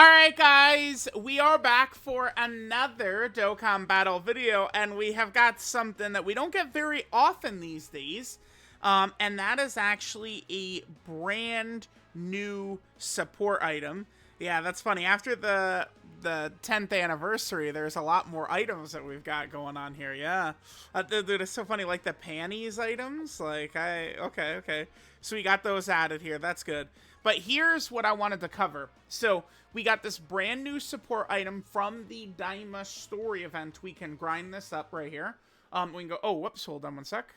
Alright guys, we are back for another Dokkan battle video, and we have got something that we don't get very often these days, and that is actually a brand new support item. Yeah, that's funny. After the 10th anniversary, there's a lot more items that we've got going on here. Yeah, dude, it's so funny. Like the panties items, okay. So we got those added here. That's good. But here's what I wanted to cover. So we got this brand new support item from the Daima story event. We can grind this up right here. We can go, oh, whoops, hold on one sec.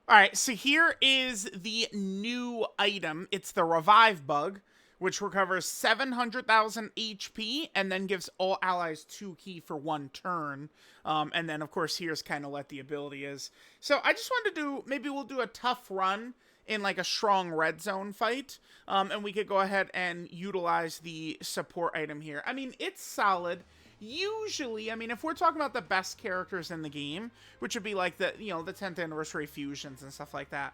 All right, so here is the new item. It's the Revive Bug, which recovers 700,000 HP and then gives all allies 2 ki for 1 turn. And then, of course, here's kind of what the ability is. So I just wanted to do, maybe we'll do a tough run in like a strong red zone fight, and we could go ahead and utilize the support item here. I mean, it's solid. Usually, I mean, if we're talking about the best characters in the game, which would be like the, you know, the 10th anniversary fusions and stuff like that,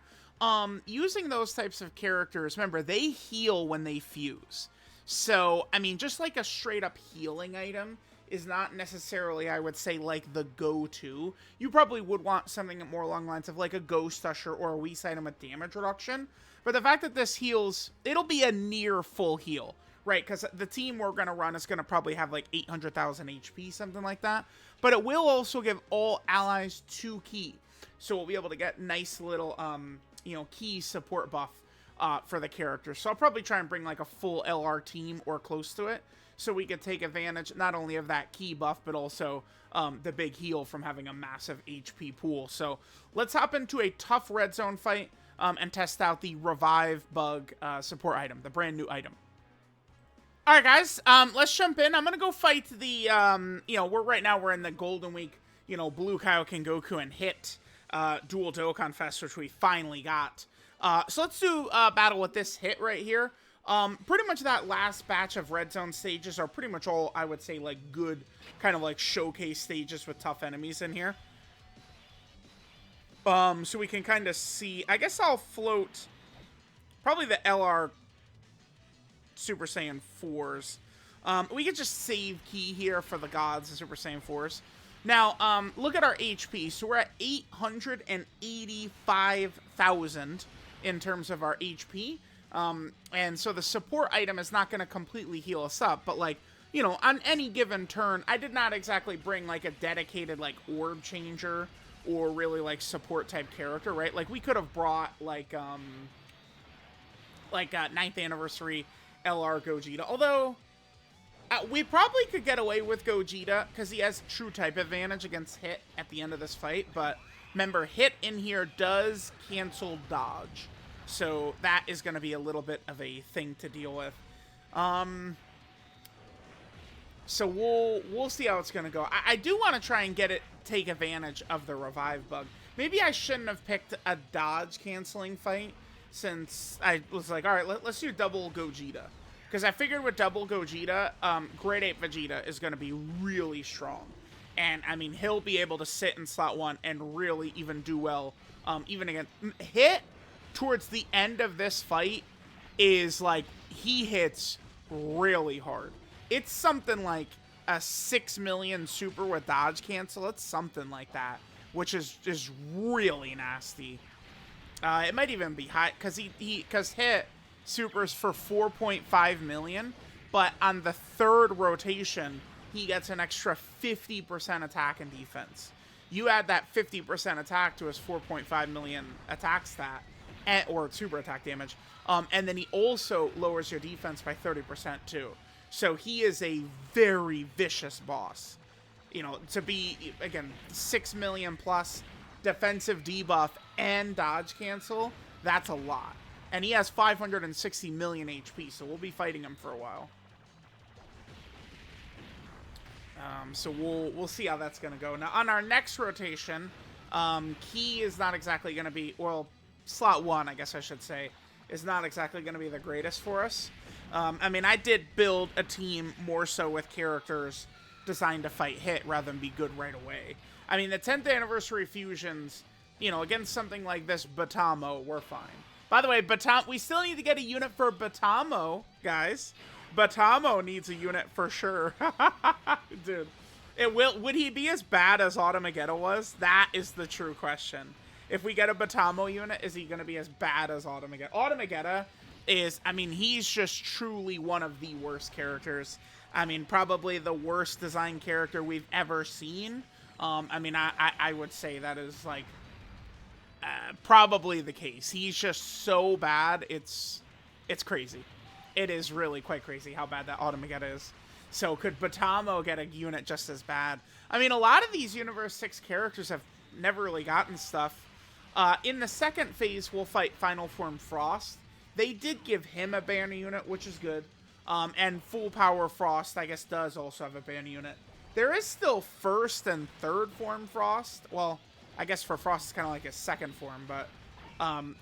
using those types of characters, remember, they heal when they fuse. So, I mean, just like a straight up healing item is not necessarily, I would say, like the go-to. You probably would want something more along the lines of like a Ghost Usher or a Whis item with damage reduction. But the fact that this heals, it'll be a near full heal, right? Because the team we're going to run is going to probably have like 800,000 HP, something like that. But it will also give all allies 2 ki. So we'll be able to get nice little, you know, key support buff for the character. So I'll probably try and bring like a full LR team or close to it, so we could take advantage not only of that key buff, but also the big heal from having a massive HP pool. So let's hop into a tough red zone fight and test out the Revive Bug support item, the brand new item. All right, guys, let's jump in. I'm going to go fight the, you know, right now we're in the Golden Week, you know, Blue Kaioken Goku and Hit Dual Dokkan Fest, which we finally got. So let's do battle with this Hit right here. Pretty much that last batch of red zone stages are pretty much all, I would say, like good kind of like showcase stages with tough enemies in here. So we can kind of see, I guess I'll float probably the LR Super Saiyan 4s. We could just save key here for the gods, the Super Saiyan 4s. Now, look at our HP. So we're at 885,000 in terms of our HP. And so the support item is not going to completely heal us up, but like, you know, on any given turn, I did not exactly bring like a dedicated like orb changer or really like support type character, right? Like we could have brought like 9th anniversary LR Gogeta, although we probably could get away with Gogeta because he has true type advantage against Hit at the end of this fight, but remember, Hit in here does cancel dodge. So that is going to be a little bit of a thing to deal with. So we'll see how it's going to go. I do want to try and take advantage of the Revive Bug. Maybe I shouldn't have picked a dodge canceling fight, since I was like, all right, let's do double Gogeta. Because I figured with double Gogeta, Grade 8 Vegeta is going to be really strong. And, I mean, he'll be able to sit in slot 1 and really even do well, even against Hit. Towards the end of this fight is like, he hits really hard. It's something like a 6 million super with dodge cancel. It's something like that, which is just really nasty. It might even be high because because Hit supers for 4.5 million, but on the 3rd rotation he gets an extra 50% attack and defense. You add that 50% attack to his 4.5 million attack stat, or super attack damage, and then he also lowers your defense by 30% too. So he is a very vicious boss. You know, to be, again, 6 million plus defensive debuff and dodge cancel, that's a lot. And he has 560 million HP, so we'll be fighting him for a while. So we'll see how that's going to go. Now, on our next rotation, Key is not exactly going to be, well, slot 1, I guess I should say, is not exactly going to be the greatest for us. I mean, I did build a team more so with characters designed to fight Hit rather than be good right away. I mean, the 10th anniversary fusions, you know, against something like this Batamo, we're fine. By the way, we still need to get a unit for Batamo, guys. Batamo needs a unit for sure. Dude. Would he be as bad as Automagetta was? That is the true question. If we get a Batamo unit, is he going to be as bad as Automagetta? Automagetta is, I mean, he's just truly one of the worst characters. I mean, probably the worst design character we've ever seen. I mean, I would say that is, like, probably the case. He's just so bad, it's crazy. It is really quite crazy how bad that Automagetta is. So could Batamo get a unit just as bad? I mean, a lot of these Universe 6 characters have never really gotten stuff. In the second phase, we'll fight Final Form Frost. They did give him a banner unit, which is good. And Full Power Frost, I guess, does also have a banner unit. There is still first and third form Frost. Well, I guess for Frost, it's kind of like a second form, but...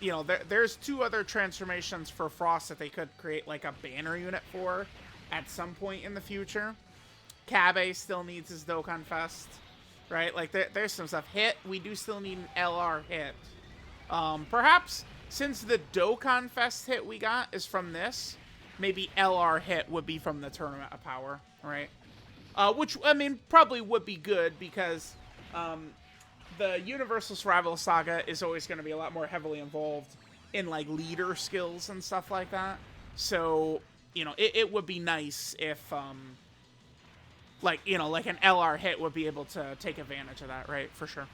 you know, there's 2 other transformations for Frost that they could create, like, a banner unit for at some point in the future. Kabe still needs his Dokkan Fest, right? Like, there's some stuff. Hit, we do still need an LR hit. Perhaps, since the Dokkan Fest hit we got is from this, maybe LR hit would be from the Tournament of Power, right? Which, I mean, probably would be good because... the Universal Survival Saga is always going to be a lot more heavily involved in, like, leader skills and stuff like that. So, you know, it would be nice if, like, you know, like an LR hit would be able to take advantage of that, right? For sure.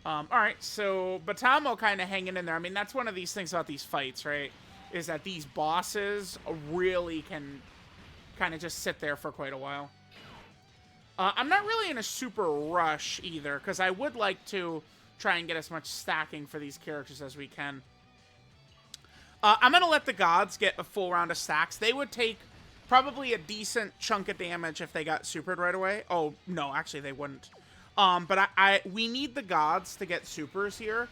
Alright, so Batamo kind of hanging in there. I mean, that's one of these things about these fights, right? Is that these bosses really can kind of just sit there for quite a while. I'm not really in a super rush either, because I would like to try and get as much stacking for these characters as we can. I'm going to let the gods get a full round of stacks. They would take probably a decent chunk of damage if they got supered right away. Oh, no, actually they wouldn't. But we need the gods to get supers here,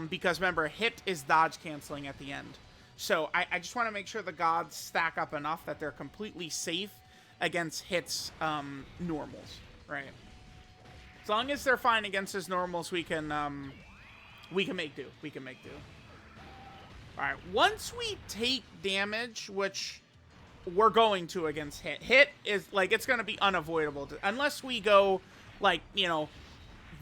because remember, hit is dodge canceling at the end. So I just want to make sure the gods stack up enough that they're completely safe against hits normals, right? As long as they're fine against his normals, we can make do. We can make do. All right, once we take damage, which we're going to against hit. Hit is, like, it's going to be unavoidable. Unless we go, like, you know,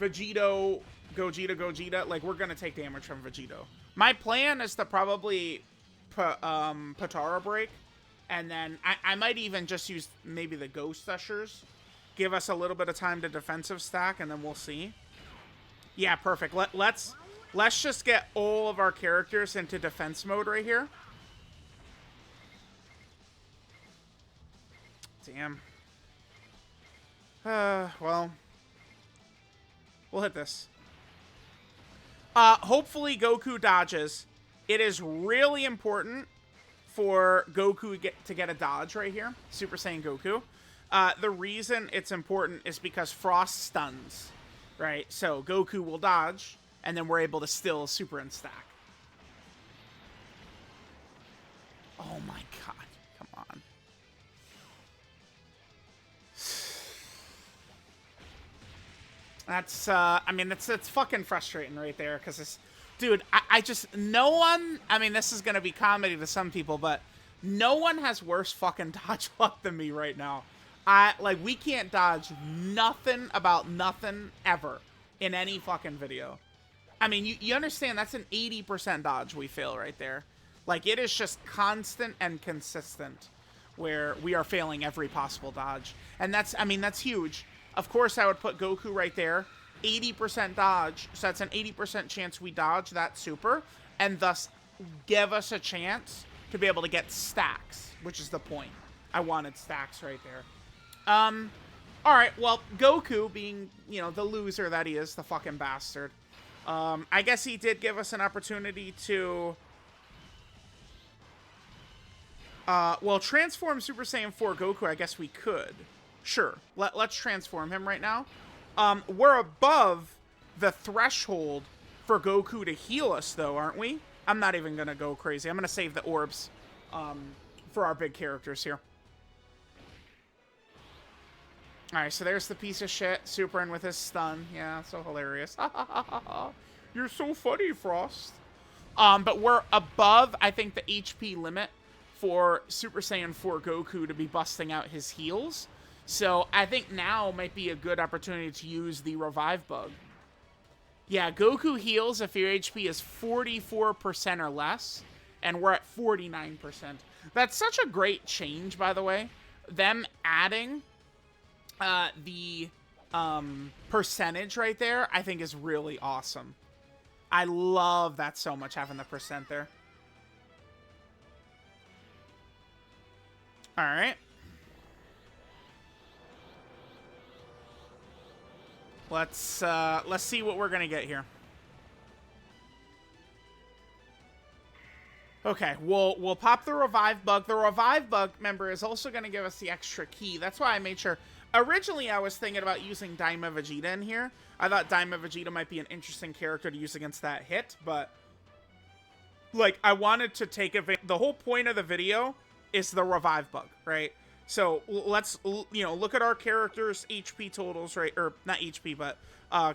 Vegito, Gogeta, like, we're going to take damage from Vegito. My plan is to probably Potara break. And then I might even just use maybe the Ghost Ushers. Give us a little bit of time to defensive stack, and then we'll see. Yeah, perfect. Let's just get all of our characters into defense mode right here. Damn. Well. We'll hit this. Hopefully Goku dodges. It is really important for Goku to get a dodge right here. Super Saiyan Goku. The reason it's important is because Frost stuns, right? So Goku will dodge, and then we're able to still super and stack. Oh my god. Come on. That's, I mean, that's fucking frustrating right there, because it's... Dude, I just... No one... I mean, this is going to be comedy to some people, but no one has worse fucking dodge luck than me right now. Like, we can't dodge nothing about nothing ever in any fucking video. I mean, you understand that's an 80% dodge we fail right there. Like, it is just constant and consistent where we are failing every possible dodge. And that's... I mean, that's huge. Of course, I would put Goku right there. 80% dodge, so that's an 80% chance we dodge that super, and thus give us a chance to be able to get stacks, which is the point. I wanted stacks right there. Alright, well, Goku, being, you know, the loser that he is, the fucking bastard, I guess he did give us an opportunity to, well, transform Super Saiyan 4 Goku, I guess we could. Sure, let's transform him right now. We're above the threshold for Goku to heal us, though, aren't we? I'm not even going to go crazy. I'm going to save the orbs for our big characters here. Alright, so there's the piece of shit. Super in with his stun. Yeah, so hilarious. You're so funny, Frost. But we're above, I think, the HP limit for Super Saiyan 4 Goku to be busting out his heals. So I think now might be a good opportunity to use the revive bug. Yeah, Goku heals if your HP is 44% or less, and we're at 49%. That's such a great change, by the way. Them adding the percentage right there, I think is really awesome. I love that so much, having the percent there. All right. Let's see what we're gonna get here. Okay, we'll pop the revive bug. The revive bug, remember, is also gonna give us the extra key. That's why I made sure. Originally, I was thinking about using Daima Vegeta in here. I thought Daima Vegeta might be an interesting character to use against that hit, but like, I wanted to take advantage. The whole point of the video is the revive bug, right? So let's, you know, look at our characters' HP totals, right? Or not HP, but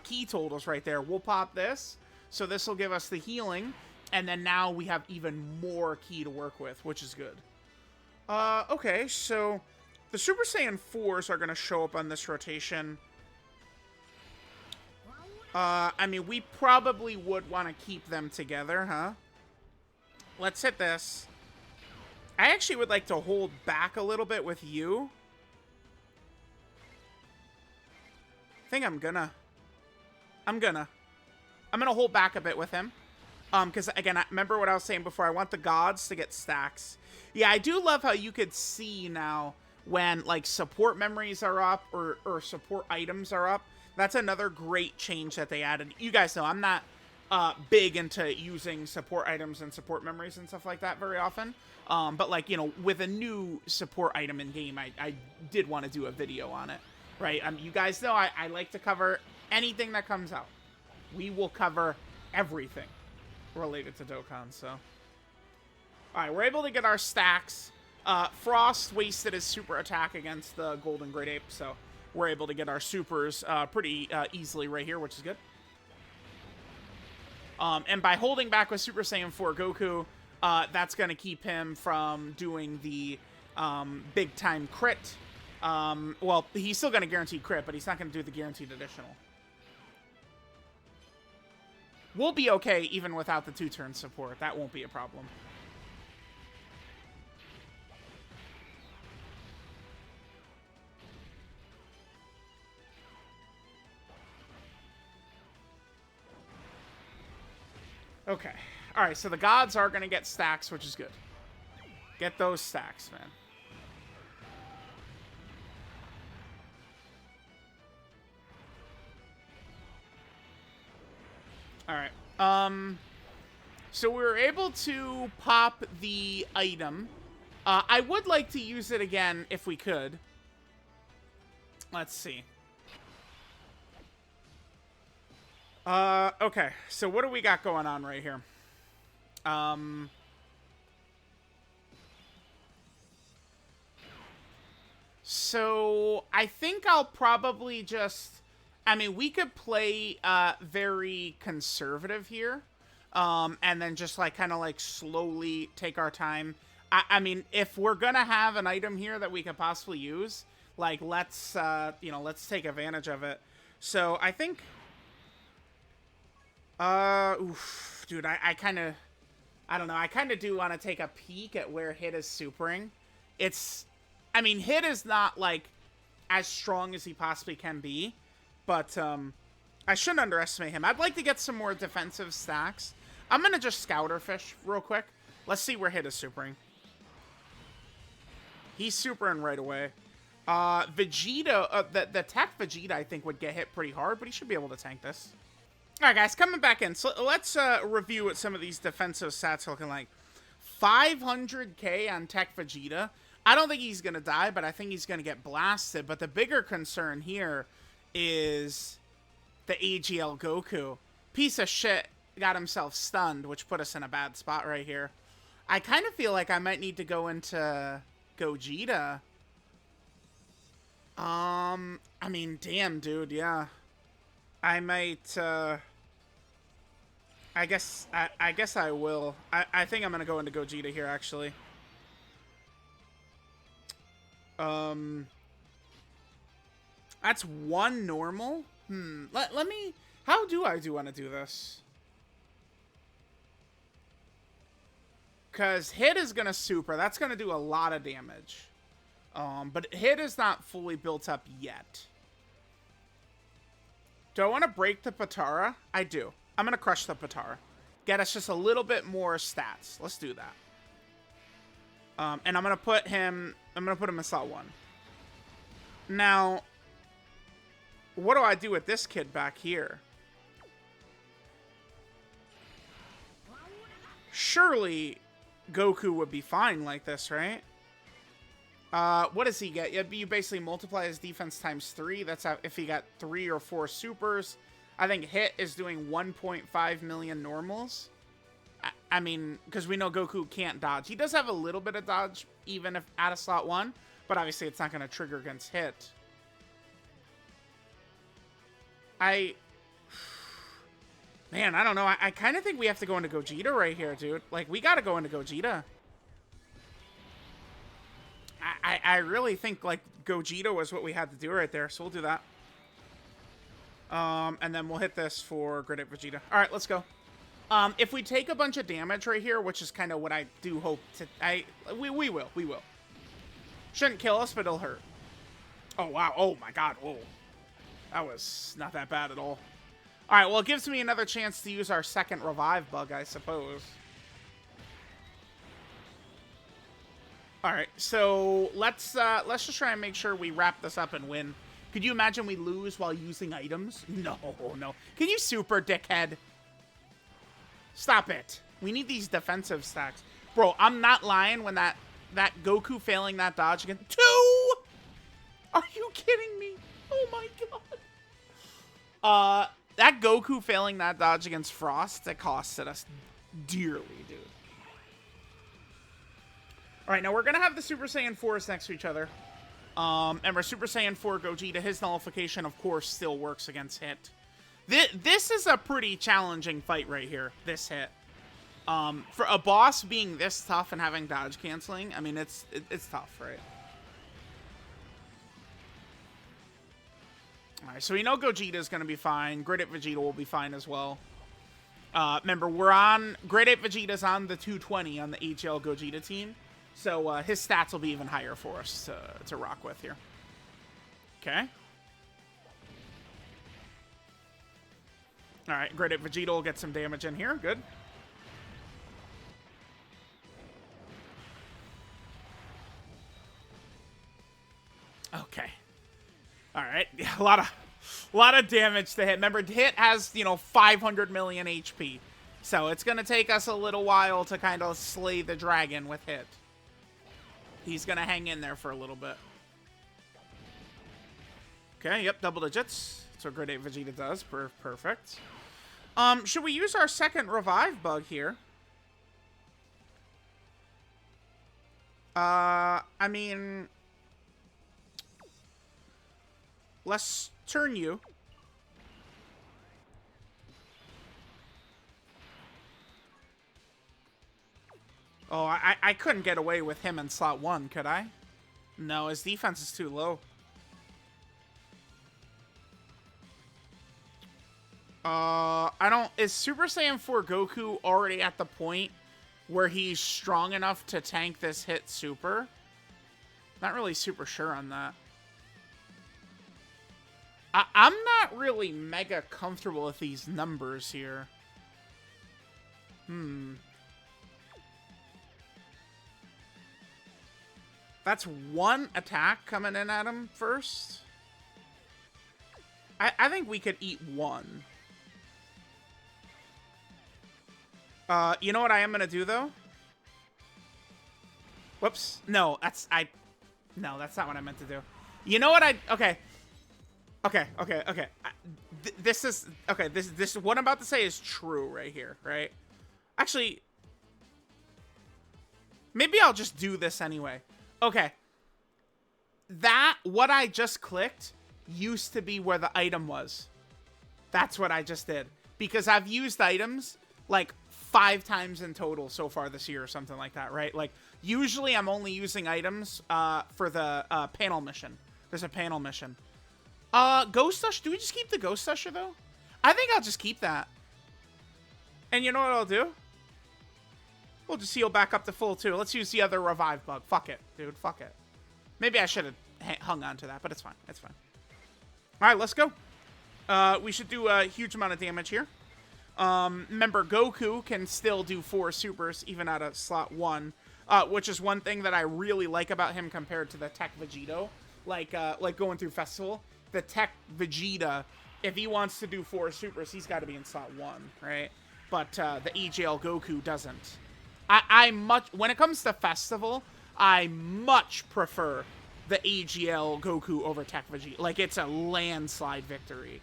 key totals right there. We'll pop this. So this will give us the healing. And then now we have even more key to work with, which is good. Okay, so the Super Saiyan 4s are going to show up on this rotation. I mean, we probably would want to keep them together, huh? Let's hit this. I actually would like to hold back a little bit with you. I think I'm gonna hold back a bit with him. Because, again, remember what I was saying before. I want the gods to get stacks. Yeah, I do love how you could see now when, like, support memories are up or support items are up. That's another great change that they added. You guys know I'm not big into using support items and support memories and stuff like that very often. But, like, you know, with a new support item in game, I did want to do a video on it, right? You guys know I like to cover anything that comes out. We will cover everything related to Dokkan, so. Alright, we're able to get our stacks. Frost wasted his super attack against the Golden Great Ape, so we're able to get our supers pretty easily right here, which is good. And by holding back with Super Saiyan 4 Goku, that's going to keep him from doing the big-time crit. Well, he's still going to guarantee crit, but he's not going to do the guaranteed additional. We'll be okay even without the 2-turn support. That won't be a problem. Okay. Alright, so the gods are going to get stacks, which is good. Get those stacks, man. Alright. So we were able to pop the item. I would like to use it again if we could. Let's see. Okay. So what do we got going on right here? So I think I'll probably just... I mean, we could play very conservative here, and then just like kind of like slowly take our time. I mean, if we're gonna have an item here that we could possibly use, like let's you know, let's take advantage of it. So I think, oof, dude, I kind of, I don't know, I kind of do want to take a peek at where Hit is supering. It's, I mean, Hit is not like as strong as he possibly can be. But, I shouldn't underestimate him. I'd like to get some more defensive stacks. I'm going to just Scouter Fish real quick. Let's see where Hit is supering. He's supering right away. Vegeta, the tech Vegeta, I think, would get hit pretty hard, but he should be able to tank this. Alright, guys, coming back in. So let's review what some of these defensive stats are looking like. 500k on tech Vegeta. I don't think he's going to die, but I think he's going to get blasted. But the bigger concern here is the AGL Goku. Piece of shit got himself stunned, which put us in a bad spot right here. I kind of feel like I might need to go into Gogeta. I mean, damn, dude, yeah. I might, I guess I will. I think I'm gonna go into Gogeta here, actually. That's one normal. Let me... How do I want to do this? Because hit is going to super. That's going to do a lot of damage. But hit is not fully built up yet. Do I want to break the Potara? I do. I'm going to crush the Potara. Get us just a little bit more stats. Let's do that. And I'm going to put him... I'm going to put him in slot 1. Now, what do I do with this kid back here? Surely Goku would be fine like this, right? What does he get? You basically multiply his defense times 3. That's how, if he got 3 or 4 supers. I think hit is doing 1.5 million normals. I mean, because we know Goku can't dodge. He does have a little bit of dodge, even if out of slot 1. But obviously, it's not going to trigger against hit. Man, I don't know. I kind of think we have to go into Gogeta right here, dude. Like, we got to go into Gogeta. I really think, like, Gogeta was what we had to do right there. So we'll do that. And then we'll hit this for Great Ape Vegeta. All right, let's go. If we take a bunch of damage right here, which is kind of what I do hope to... We will. Shouldn't kill us, but it'll hurt. Oh, wow. Oh, my God. Whoa. That was not that bad at all. All right, well, it gives me another chance to use our second revive bug, I suppose. All right, so let's just try and make sure we wrap this up and win. Could you imagine we lose while using items? No. Can you super, dickhead? Stop it. We need these defensive stacks. Bro, I'm not lying when that Goku failing that dodge again. 2! Are you kidding me? Oh, my God. That Goku failing that dodge against Frost, that costed us dearly, dude. All right, now we're going to have the Super Saiyan 4s next to each other. And our Super Saiyan 4 Gogeta, his nullification, of course, still works against hit. This is a pretty challenging fight right here, this hit. For a boss being this tough and having dodge canceling, I mean, it's tough, right? All right, so we know Gogeta is going to be fine. Great Ape Vegeta will be fine as well. Remember, Great Ape Vegeta's on the 220 on the HL Gogeta team. So his stats will be even higher for us to rock with here. Okay. All right, Great Ape Vegeta will get some damage in here. Good. Okay. All right, a lot of damage to hit. Remember, hit has 500 million HP, so it's gonna take us a little while to kind of slay the dragon with hit. He's gonna hang in there for a little bit. Okay, yep, double digits. That's what Great Ape Vegeta does. Perfect. Should we use our second revive bug here? I mean, let's turn you. Oh, I couldn't get away with him in slot 1, could I? No, his defense is too low. Is Super Saiyan 4 Goku already at the point where he's strong enough to tank this hit super? Not really super sure on that. I'm not really mega comfortable with these numbers here. That's one attack coming in at him first. I think we could eat one. You know what I am going to do, though? Whoops. No, no, that's not what I meant to do. You know what Okay. This is... Okay, this what I'm about to say is true right here, right? Actually, maybe I'll just do this anyway. Okay. What I just clicked used to be where the item was. That's what I just did. Because I've used items like 5 times in total so far this year or something like that, right? Like, usually I'm only using items for the panel mission. There's a panel mission. Ghost Usher. Do we just keep the Ghost Usher, though? I think I'll just keep that. And you know what I'll do? We'll just heal back up to full, too. Let's use the other revive bug. Fuck it, dude. Fuck it. Maybe I should have hung on to that, but it's fine. It's fine. All right, let's go. We should do a huge amount of damage here. Remember, Goku can still do 4 supers, even out of slot 1, which is one thing that I really like about him compared to the Tech Vegito. Like going through Festival, the Tech Vegeta, if he wants to do 4 supers, he's got to be in slot 1, right? But the EGL Goku doesn't. When it comes to Festival, I much prefer the AGL Goku over Tech Vegeta. Like, it's a landslide victory.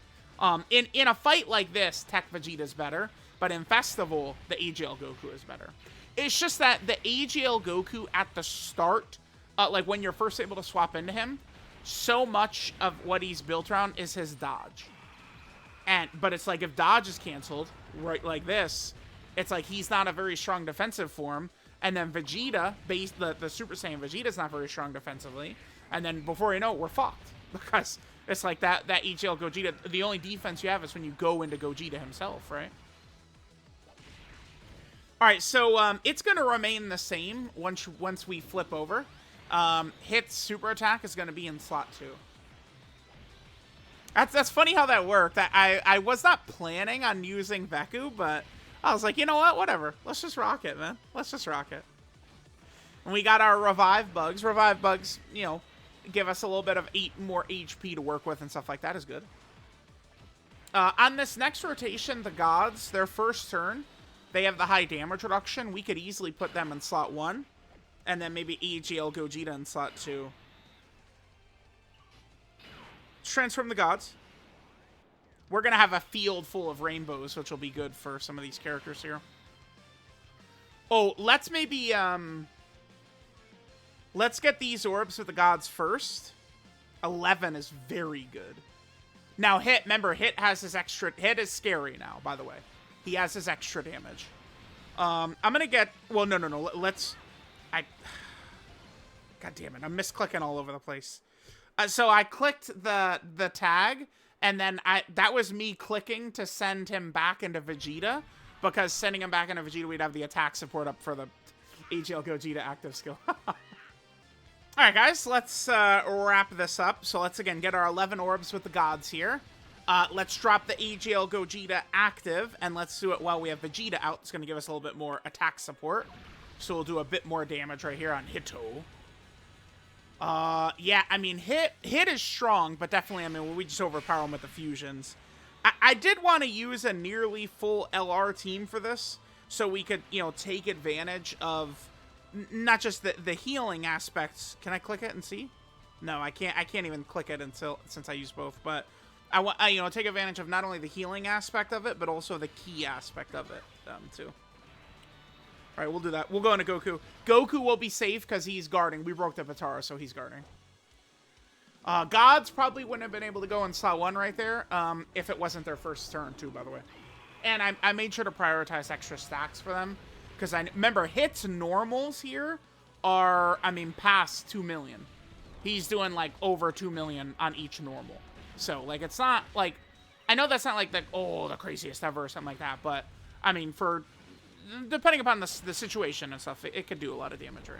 In a fight like this, Tech Vegeta's better, but in Festival, the AGL Goku is better. It's just that the AGL Goku at the start, like when you're first able to swap into him, so much of what he's built around is his dodge. But it's like if dodge is canceled, right, like this, it's like he's not a very strong defensive form. And then Vegeta, the Super Saiyan Vegeta's not very strong defensively. And then before you know it, we're fucked. Because it's like that EGL Gogeta, the only defense you have is when you go into Gogeta himself, right? Alright, so it's going to remain the same once we flip over. Hit's super attack is going to be in slot 2. That's funny how that worked. I was not planning on using Veku, but I was like, you know what? Whatever. Let's just rock it, man. Let's just rock it. And we got our Revive Bugs. Revive Bugs, you know, give us a little bit of more HP to work with and stuff like that is good. On this next rotation, the Gods, their first turn, they have the high damage reduction. We could easily put them in slot 1. And then maybe EGL Gogeta in slot 2. Let's transform the Gods. We're going to have a field full of rainbows, which will be good for some of these characters here. Oh, let's maybe, let's get these orbs with the Gods first. 11 is very good. Now, Hit, remember, Hit has his extra, Hit is scary now, by the way. He has his extra damage. I'm going to get, well, no, let's, God damn it, I'm misclicking all over the place. So I clicked the tag, and then that was me clicking to send him back into Vegeta, because sending him back into Vegeta, we'd have the attack support up for the AGL Gogeta active skill. Alright, guys, let's wrap this up. So let's, again, get our 11 orbs with the Gods here. Let's drop the AGL Gogeta active, and let's do it while we have Vegeta out. It's going to give us a little bit more attack support. So we'll do a bit more damage right here on Hito. Yeah, I mean, Hit is strong, but definitely, I mean, we just overpower him with the fusions. I did want to use a nearly full LR team for this, so we could, you know, take advantage of not just the healing aspects. Can I click it and see? No, I can't even click it since I use both, but I want, you know, take advantage of not only the healing aspect of it, but also the key aspect of it, too. All right, we'll do that. We'll go into Goku. Goku will be safe because he's guarding. We broke the Potara, so he's guarding. Gods probably wouldn't have been able to go in slot 1 right there if it wasn't their first turn, too, by the way. And I made sure to prioritize extra stacks for them. Because I remember, Hit's normals here are, I mean, past 2 million. He's doing, like, over 2 million on each normal. So, like, it's not, like... I know that's not, like, the craziest ever or something like that. But, I mean, for... depending upon the situation and stuff, it could do a lot of damage, right?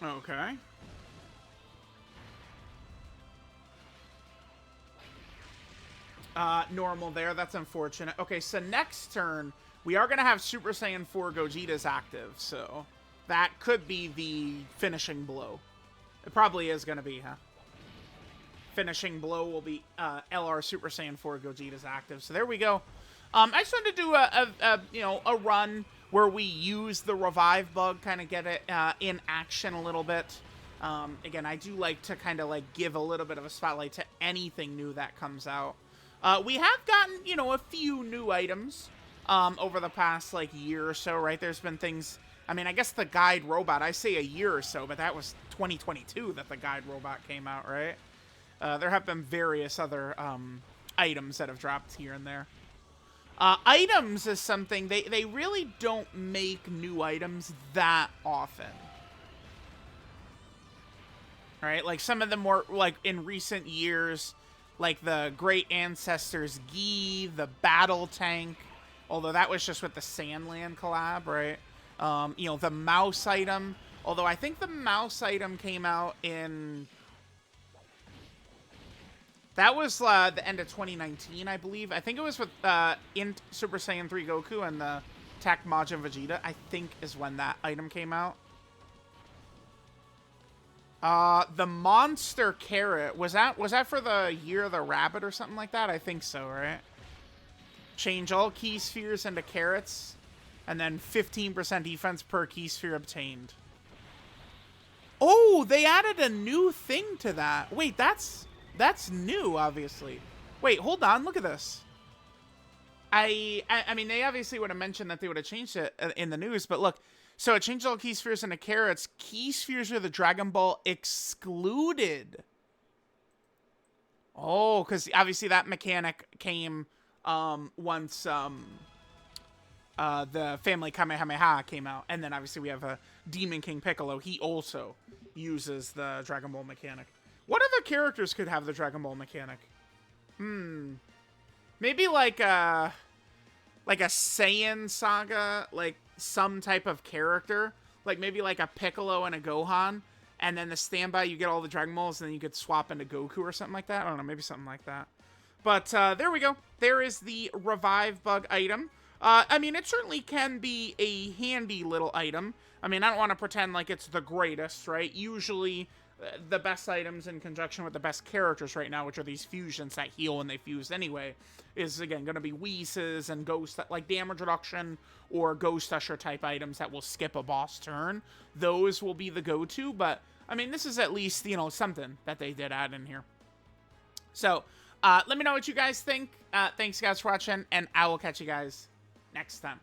Okay. Normal there. That's unfortunate. Okay, so next turn, we are going to have Super Saiyan 4 Gogeta's active, so that could be the finishing blow. It probably is going to be, huh? Finishing blow will be LR Super Saiyan 4 Gogeta's active. So there we go. I just wanted to do a run where we use the Revive Bug, kind of get it in action a little bit. Again, I do like to kind of like give a little bit of a spotlight to anything new that comes out. We have gotten, you know, a few new items over the past like year or so, right? There's been things. I mean, I guess the Guide Robot, I say a year or so, but that was 2022 that the Guide Robot came out, right? There have been various other items that have dropped here and there. Items is something, they really don't make new items that often. Right? Like some of the more, like in recent years, like the Great Ancestors Gi, the Battle Tank, although that was just with the Sandland collab, right? You know, the mouse item, although I think the mouse item came out in... That was the end of 2019, I believe. I think it was with in Super Saiyan 3 Goku and the Tech Majin Vegeta, I think is when that item came out. The monster carrot, was that for the Year of the Rabbit or something like that? I think so, right? Change all key spheres into carrots, and then 15% defense per key sphere obtained. Oh, they added a new thing to that. Wait, that's new, obviously. Wait, hold on, look at this. I mean, they obviously would have mentioned that they would have changed it in the news, but look. So it changed all key spheres into carrots. Key spheres are the Dragon Ball excluded. Oh, because obviously that mechanic came once the Family Kamehameha came out. And then obviously we have a Demon King Piccolo. He also uses the Dragon Ball mechanic. What other characters could have the Dragon Ball mechanic? Maybe like a Saiyan saga, like some type of character, like maybe like a Piccolo and a Gohan, and then the standby you get all the Dragon Balls, and then you could swap into Goku or something like that. I don't know, maybe something like that. But there we go. There is the Revive Bug item. I mean, it certainly can be a handy little item. I mean, I don't want to pretend like it's the greatest, right? Usually the best items in conjunction with the best characters right now, which are these fusions that heal when they fuse anyway, is again going to be Whis and Ghost, like damage reduction or Ghost Usher type items that will skip a boss turn. Those will be the go-to, but I mean, this is at least, you know, something that they did add in here. So let me know what you guys think. Thanks guys for watching, and I will catch you guys next time.